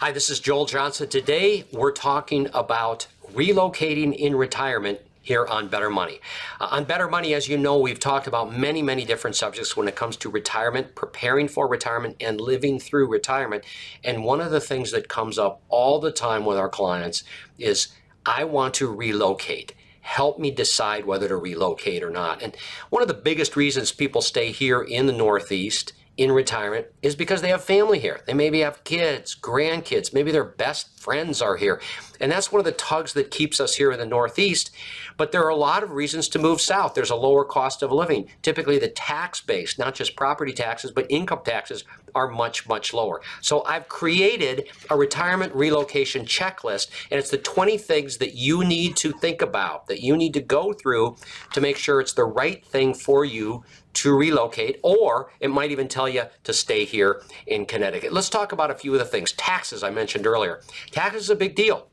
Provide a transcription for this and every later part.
Hi, this is Joel Johnson. Today we're talking about relocating in retirement here on Better Money. On Better Money, as you know, we've talked about many different subjects when it comes to retirement, preparing for retirement, and living through retirement. And one of the things that comes up all the time with our clients is, I want to relocate. Help me decide whether to relocate or not. And one of the biggest reasons people stay here in the Northeast in retirement is because they have family here. They maybe have kids, grandkids, maybe their best friends are here. And that's one of the tugs that keeps us here in the Northeast. But there are a lot of reasons to move south. There's a lower cost of living. Typically the tax base, not just property taxes, but income taxes are much lower. So I've created a retirement relocation checklist, and it's the 20 things that you need to think about, that you need to go through to make sure it's the right thing for you to relocate, or it might even tell you to stay here in Connecticut. Let's talk about a few of the things. Taxes, I mentioned earlier. Taxes is a big deal.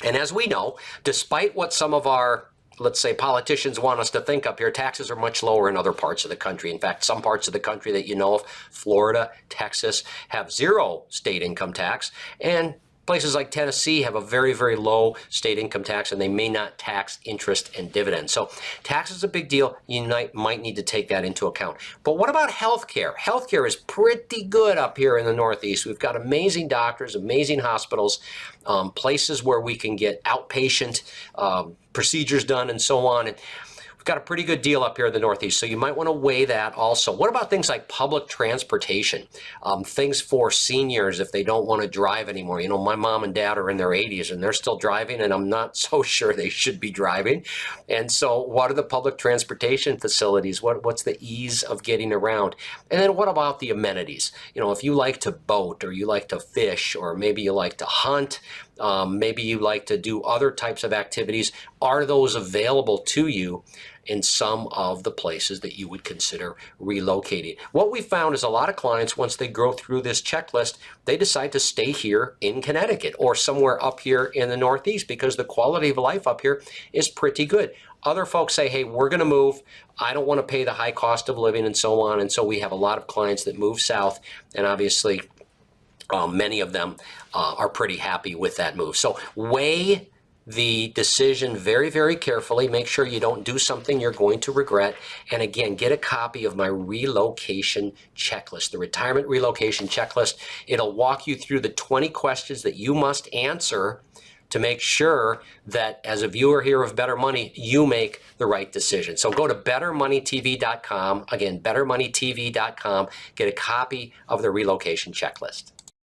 And as we know, despite what some of our, let's say, politicians want us to think up here, taxes are much lower in other parts of the country. In fact, some parts of the country that you know of, Florida, Texas, have zero state income tax, and places like Tennessee have a very low state income tax, and they may not tax interest and dividends. So tax is a big deal. You might need to take that into account. But what about healthcare? Healthcare is pretty good up here in the Northeast. We've got amazing doctors, amazing hospitals, places where we can get outpatient procedures done and so on. And we've got a pretty good deal up here in the Northeast, so you might want to weigh that also. What about things like public transportation? Things for seniors if they don't want to drive anymore. You know, my mom and dad are in their 80s and they're still driving, and I'm not so sure they should be driving. And so what are the public transportation facilities? What's the ease of getting around? And then what about the amenities? You know, if you like to boat, or you like to fish, or maybe you like to hunt, maybe you like to do other types of activities, are those available to you in some of the places that you would consider relocating? What we found is a lot of clients, once they go through this checklist, they decide to stay here in Connecticut or somewhere up here in the Northeast because the quality of life up here is pretty good. Other folks say, hey, we're going to move. I don't want to pay the high cost of living and so on. And so we have a lot of clients that move south, and obviously many of them are pretty happy with that move. So weigh the decision very carefully. Make sure you don't do something you're going to regret. And again, get a copy of my relocation checklist, the retirement relocation checklist. It'll walk you through the 20 questions that you must answer to make sure that as a viewer here of Better Money, you make the right decision. So go to bettermoneytv.com. Again, bettermoneytv.com. Get a copy of the relocation checklist.